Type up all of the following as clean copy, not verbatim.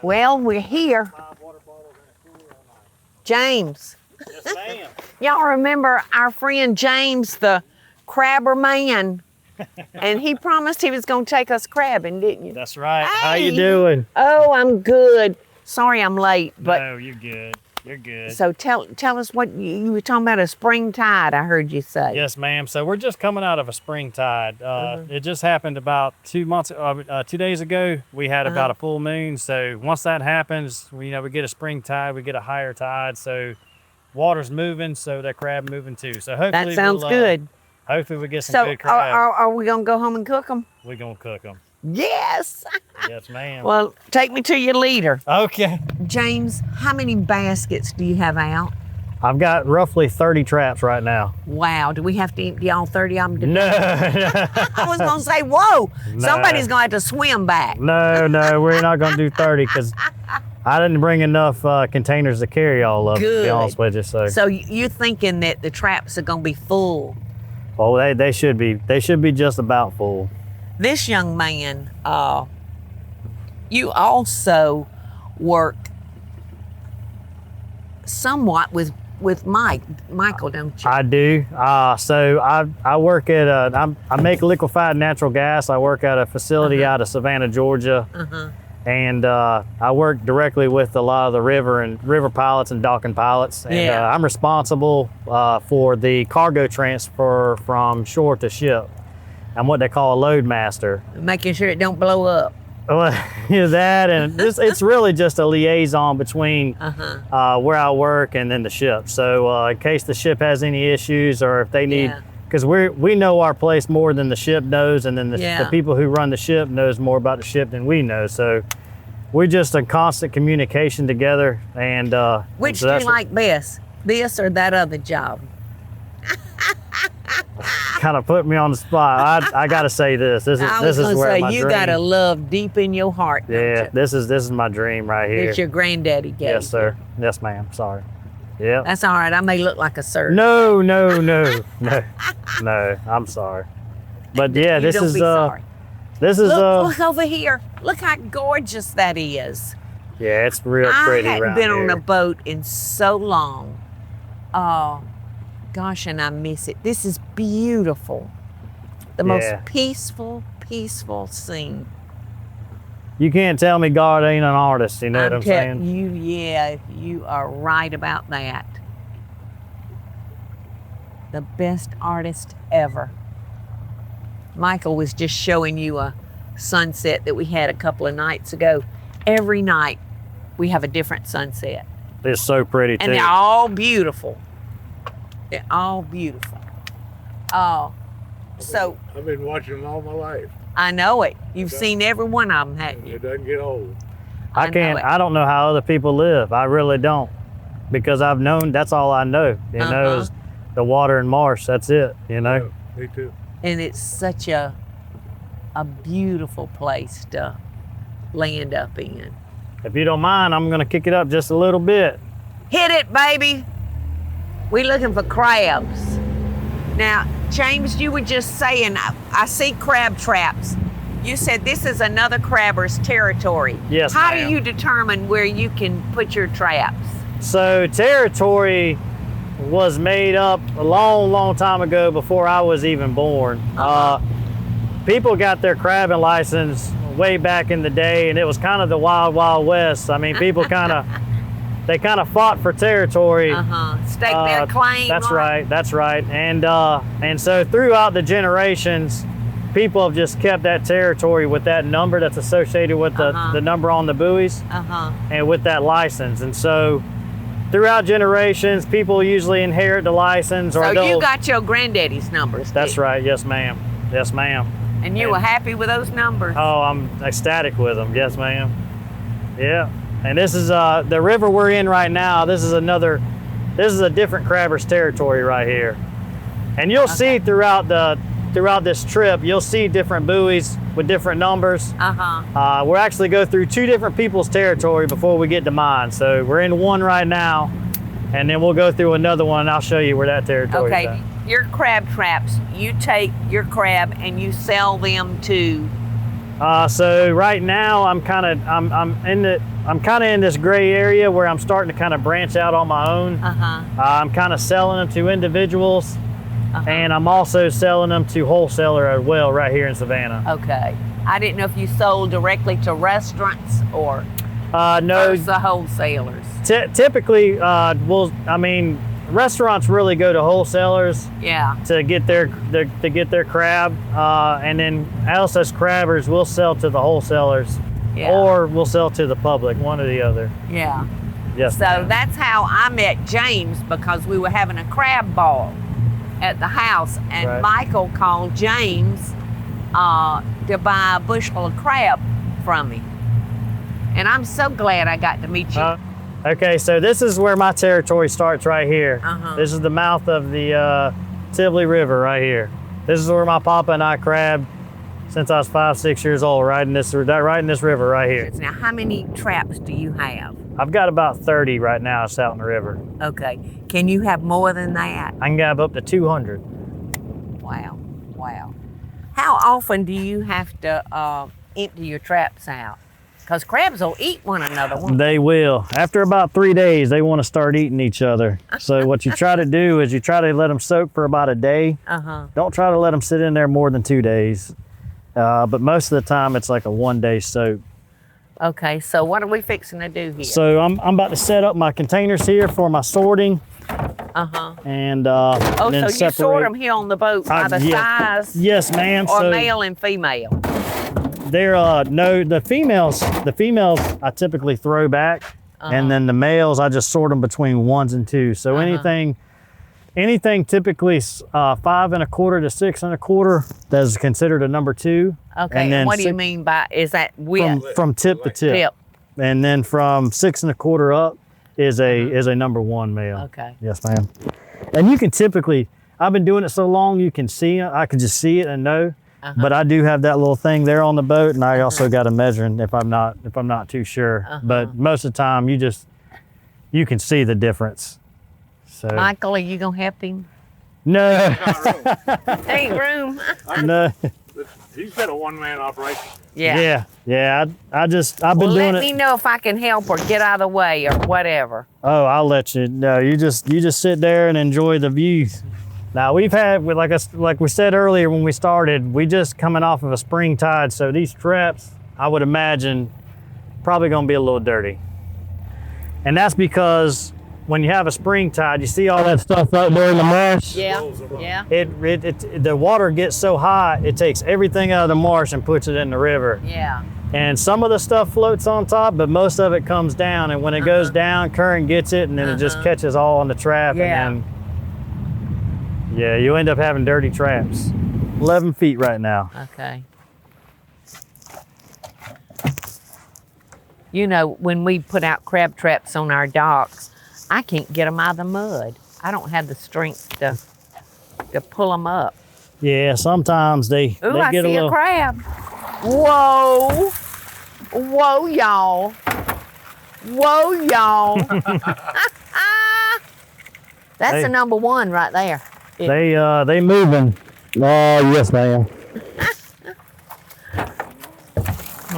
Well, we're here. James. Yes, ma'am. Y'all remember our friend James, the crabber man? And he promised he was going to take us crabbing, didn't you? That's right. Hey. How you doing? Oh, I'm good. Sorry I'm late, but No, you're good. You're good. so tell us what you were talking about, a spring tide, I heard you say. Yes, ma'am. So we're just coming out of a spring tide. It just happened about 2 days ago. We had about a full moon. So once that happens, we get a spring tide, we get a higher tide. So water's moving, so that crab moving too. So hopefully That sounds good. Hopefully we get some So good crab. are we going to go home and cook them? We're gonna cook them. Yes. Yes, ma'am. Well, take me to your leader. Okay. James, how many baskets do you have out? I've got roughly 30 traps right now. Wow, do we have to empty all 30 of them today? No. I was going to say, whoa, somebody's going to have to swim back. No, we're not going to do 30 because I didn't bring enough containers to carry all of them, to be honest with you. So you're thinking that the traps are going to be full. Oh, they should be. They should be just about full. This young man, you also work somewhat with Michael, don't you? I do. So I work at I make liquefied natural gas. I work at a facility out of Savannah, Georgia. And I work directly with a lot of the river pilots and docking pilots. And I'm responsible for the cargo transfer from shore to ship. I'm what they call a load master. Making sure it don't blow up. Well, that and it's really just a liaison between where I work and then the ship. So in case the ship has any issues or if they need, because we know our place more than the ship knows, and then the people who run the ship knows more about the ship than we know. So we're just in constant communication together. And which do you like best, this or that other job? Kind of put me on the spot. I gotta say this. This is where my dream. You gotta love deep in your heart. Yeah, this is my dream right here. It's your granddaddy gave. Yes, sir. Yes, ma'am. Sorry. Yeah. That's all right. I may look like a sir. No. I'm sorry. But yeah, this is look over here. Look how gorgeous that is. Yeah, it's real pretty. I hadn't been on a boat in so long. Oh, gosh, and I miss it. This is beautiful. The most peaceful scene. You can't tell me God ain't an artist, you know what I'm saying? You are right about that. The best artist ever. Michael was just showing you a sunset that we had a couple of nights ago. Every night we have a different sunset. It's so pretty too. And they're all beautiful. They're all beautiful. Oh, so I've been watching them all my life. I know it. You've seen every one of them, haven't you? It doesn't get old. I don't know how other people live. I really don't, because that's all I know. You know, is the water and marsh. That's it. You know. Me too. And it's such a beautiful place to land up in. If you don't mind, I'm gonna kick it up just a little bit. Hit it, baby. We looking for crabs. Now, James, you were just saying, I see crab traps. You said this is another crabber's territory. Yes, How ma'am. do you determine where you can put your traps? So territory was made up a long time ago before I was even born. People got their crabbing license way back in the day, and it was kind of the wild west. I mean, people kind of fought for territory. Stake their claim. That's right. And so throughout the generations, people have just kept that territory with that number that's associated with the number on the buoys and with that license. And so throughout generations, people usually inherit the license. So you got your granddaddy's numbers. That's right. Yes, ma'am. Yes, ma'am. And you were happy with those numbers? Oh, I'm ecstatic with them. Yes, ma'am. Yeah. And this is the river we're in right now. This is a different crabber's territory right here. And you'll see throughout this trip, you'll see different buoys with different numbers. We'll actually go through 2 different people's territory before we get to mine. So we're in one right now, and then we'll go through another one, and I'll show you where that territory is at. Your crab traps, you take your crab and you sell them to So right now I'm kind of in this gray area where I'm starting to kind of branch out on my own. I'm kind of selling them to individuals, and I'm also selling them to wholesaler as well right here in Savannah. Okay. I didn't know if you sold directly to restaurants or No, the wholesalers. typically, restaurants really go to wholesalers Yeah. to get their crab, and then us as crabbers, we'll sell to the wholesalers, Yeah. or we'll sell to the public, one or the other. Yeah. Yes. So ma'am. that's how I met James, because we were having a crab ball at the house, and Right. Michael called James to buy a bushel of crab from me. And I'm so glad I got to meet you. Okay, so this is where my territory starts right here. This is the mouth of the Tivoli River right here. This is where my papa and I crabbed since I was 5, 6 years old, right in this river right here. Now, how many traps do you have? I've got about 30 right now. It's out in the river. Okay. Can you have more than that? I can have up to 200. Wow. Wow. How often do you have to empty your traps out? Because crabs will eat one another, won't They will. After about 3 days, they want to start eating each other. So what you try to do is you try to let them soak for about a day. Don't try to let them sit in there more than 2 days. But most of the time, it's like a 1 day soak. Okay, so what are we fixing to do here? So I'm about to set up my containers here for my sorting. And Oh, then so you sort separate them here on the boat by the size? Yes, ma'am. Or So male and female? they're no, the females I typically throw back, and then the males I just sort them between 1s and 2s. So anything typically 5 1/4 to 6 1/4 that's considered a number 2. Okay, And then and what do you mean by, is that width? from tip to tip? Tip. And then from 6 1/4 up is a number 1 male. Okay. Yes, ma'am. And you can typically, I've been doing it so long, you can see it. I can just see it and know. But I do have that little thing there on the boat, and I also got a measuring if I'm not too sure. But most of the time, you can see the difference. So Michael, are you gonna help him? no, Ain't room. no. He's been a one-man operation. Yeah. yeah. I've been Well, doing let it. me know if I can help or get out of the way or whatever. Oh, I'll let you. No, you just sit there and enjoy the views. Now we've had, like we said earlier when we started, we just coming off of a spring tide, so these traps, I would imagine, probably gonna be a little dirty. And that's because when you have a spring tide, you see all that stuff out there in the marsh. Yeah. Yeah. The water gets so high, it takes everything out of the marsh and puts it in the river. Yeah. And some of the stuff floats on top, but most of it comes down. And when it goes down, current gets it, and then it just catches all on the trap. Yeah. And then, yeah, you end up having dirty traps. 11 feet right now. Okay. You know, when we put out crab traps on our docks, I can't get them out of the mud. I don't have the strength to pull them up. Yeah, sometimes they Ooh, they I get see a little. a crab. Whoa. Whoa, y'all. Whoa, y'all. That's Hey. the number 1 right there. They moving. Oh yes, ma'am. I'm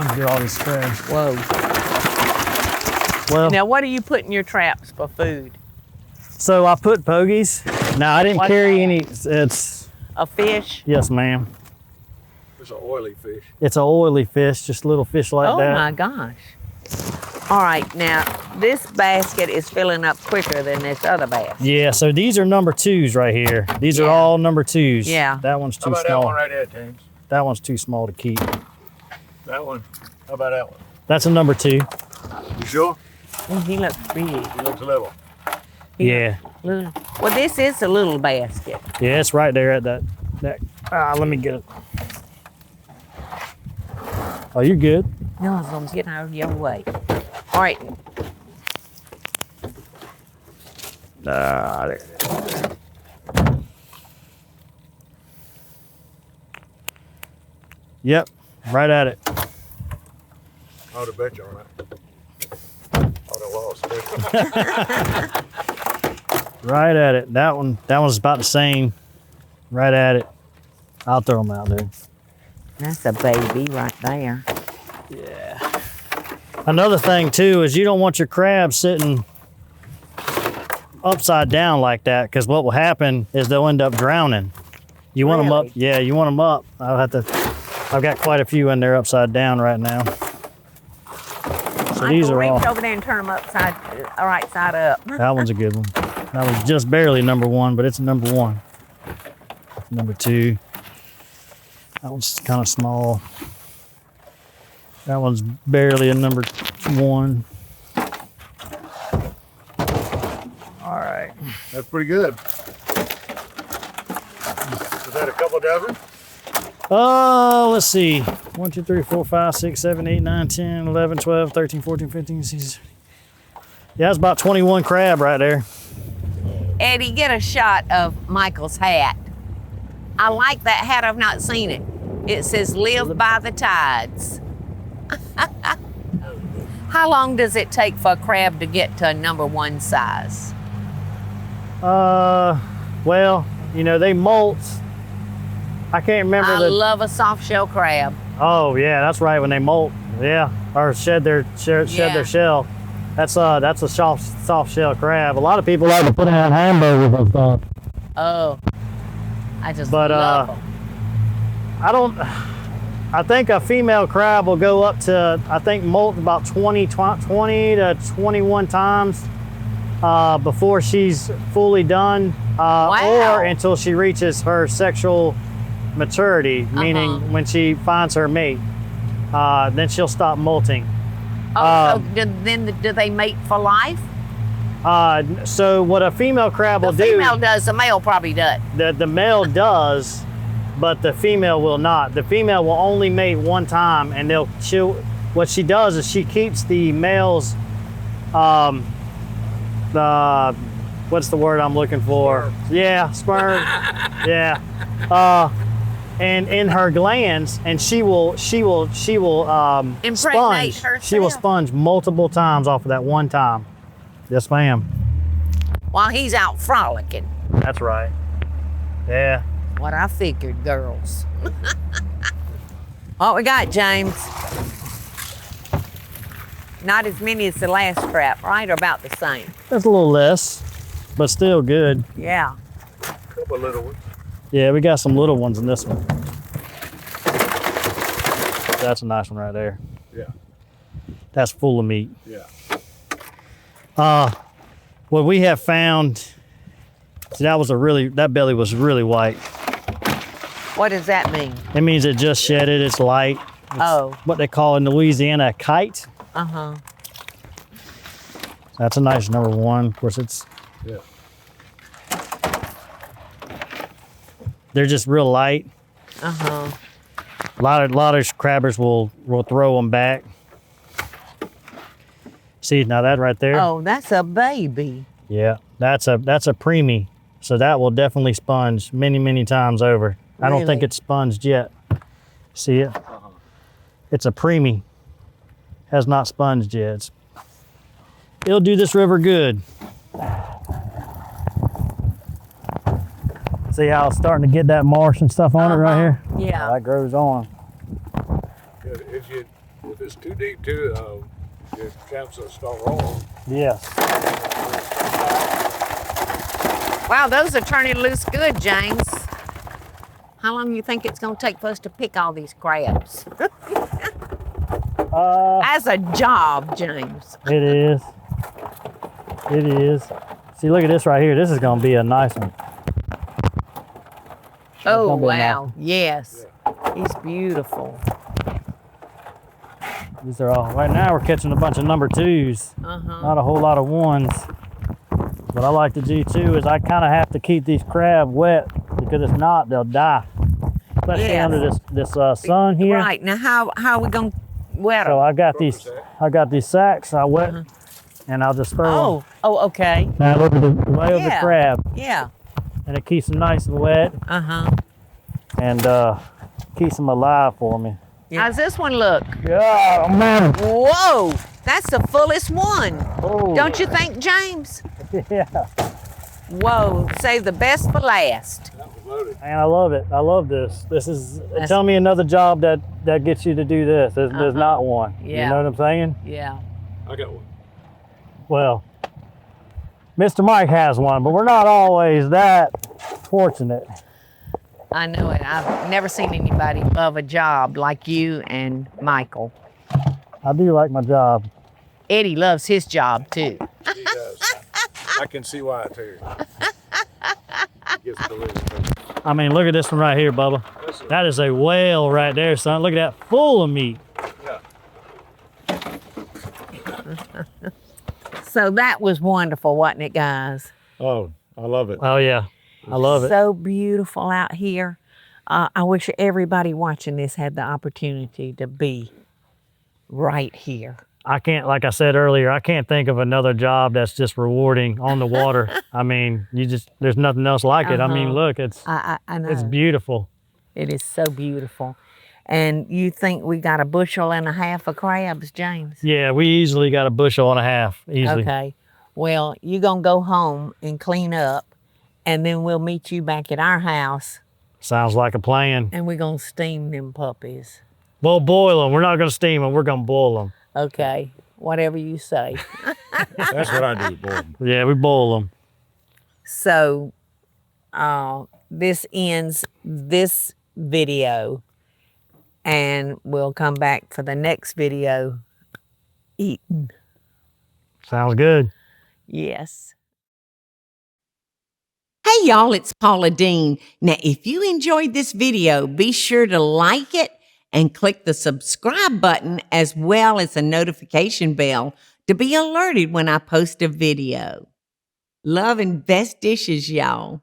gonna get all these crabs. Whoa. Well, Now, what do you put in your traps for food? so I put pogies. Now I didn't What's carry that? any. It's A fish? yes, ma'am. It's an oily fish. It's an oily fish, just little fish like Oh that. my gosh. All right, now this basket is filling up quicker than this other basket. Yeah, so these are number 2s right here. These are Yeah. all number 2s. Yeah. That one's How too about that small. one right there, James? That one's too small to keep. That one. How about that one? That's a number 2. You sure? He looks big. He looks level. Yeah. Little. Well, this is a little basket. Yeah, it's right there at that. Let me get it. Oh, you're good. No, I'm getting out of your way. All right. There it is. Yep, right at it. I would have bet you on that. I would have lost. Right at it. That one's about the same. Right at it. I'll throw them out, dude. That's a baby right there. Yeah. Another thing too is you don't want your crabs sitting upside down like that, because what will happen is they'll end up drowning. You want them up, yeah, you want them up. I've got quite a few in there upside down right now. So these are all. Reach over there and turn them right side up. That one's a good one. That was just barely number one, but it's number one. Number two. That one's kind of small. That one's barely a number one. All right. That's pretty good. Was that a couple dozen? Let's see. 1, 2, 3, 4, 5, 6, 7, 8, 9, 10, 11, 12, 13, 14, 15, 16. Yeah, it's about 21 crab right there. Eddie, get a shot of Michael's hat. I like that hat. I've not seen it. It says "Live by the Tides." How long does it take for a crab to get to a number one size? Well, you know, they molt. I can't remember I love a soft shell crab. Oh yeah, that's right, when they molt. Yeah, or shed their shell. That's a soft shell crab. A lot of people like to put it on hamburgers and stuff. Oh, I just love them. I think a female crab will go up to, I think, molt about 20 to 21 times before she's fully done, Wow. or until she reaches her sexual maturity, meaning when she finds her mate, then she'll stop molting. Oh, so then do they mate for life? So what a female crab will do, The female does, the male probably does. the male does, but the female will not. The female will only mate one time, and what she does is she keeps the males, what's the word I'm looking for? Yeah, sperm. Yeah. And in her glands, and she will Impregnate sponge. herself. She will sponge multiple times off of that one time. Yes, ma'am. While he's out frolicking. That's right. Yeah. What I figured, girls. What we got, James? Not as many as the last trap, right? Or about the same? That's a little less, but still good. Yeah. A couple little ones. Yeah, we got some little ones in this one. That's a nice one right there. Yeah. That's full of meat. Yeah. What we have found, see, that belly was really white. What does that mean? It means it just shedded, it's light. It's what they call in Louisiana a kite. Uh-huh. That's a nice number one. Of course, Yeah. they're just real light. Uh-huh. A lot of crabbers will throw them back. See, now that right there. Oh, that's a baby. Yeah, that's a preemie. So that will definitely sponge many, many times over. I don't think Really? it's sponged yet. See it? It's a preemie. Has not sponged yet. It'll do this river good. See how it's starting to get that marsh and stuff on it right here? Yeah. That grows on. If it's too deep too, your chances will start rolling. Yes. Wow, those are turning loose good, James. How long do you think it's going to take for us to pick all these crabs? As a job, James. It is. It is. See, look at this right here. This is going to be a nice one. Oh, gonna be a nice wow. one. Yes. He's beautiful. These are all, right now we're catching a bunch of number twos. Uh-huh. Not a whole lot of ones. What I like to do too is I kind of have to keep these crab wet, because if not, they'll die. Especially Yes. under this sun here. Right. Now, how are we going to wet So them? I got these sacks I wet, and I'll just throw them. Oh, okay. Now look at the way of the Yeah. crab, Yeah. and it keeps them nice and wet, Uh-huh. and keeps them alive for me. How's this one look? Yeah, man. Whoa, that's the fullest one. Oh. Don't you think, James? Yeah. Whoa, save the best for last. That was loaded. And I love it. I love this. This is, tell me another job that gets you to do this. There's not one. Yeah. You know what I'm saying? Yeah. I got one. Well, Mr. Mike has one, but we're not always that fortunate. I know it. I've never seen anybody love a job like you and Michael. I do like my job. Eddie loves his job too. He does. I can see why too. He gets to live. I mean, look at this one right here, Bubba. That is a whale right there, son. Look at that, full of meat. Yeah. So that was wonderful, wasn't it, guys? Oh, I love it. Oh yeah, I love it. So beautiful out here. I wish everybody watching this had the opportunity to be right here. I can't, like I said earlier, I can't think of another job that's just rewarding on the water. I mean, there's nothing else like it. I mean, look, I know. it's beautiful. It is so beautiful. And you think we got a bushel and a half of crabs, James? Yeah, we easily got a bushel and a half, easily. Okay. Well, you're going to go home and clean up, and then we'll meet you back at our house, Sounds like a plan. and we're going to steam them puppies. We'll boil them. We're not going to steam them. We're going to boil them. Okay. Whatever you say. That's what I do, boy. Yeah, we boil them. So, this ends this video, and we'll come back for the next video eating. Sounds good. Yes. Hey y'all, it's Paula Deen. Now, if you enjoyed this video, be sure to like it and click the subscribe button as well as the notification bell to be alerted when I post a video. Love and best dishes, y'all.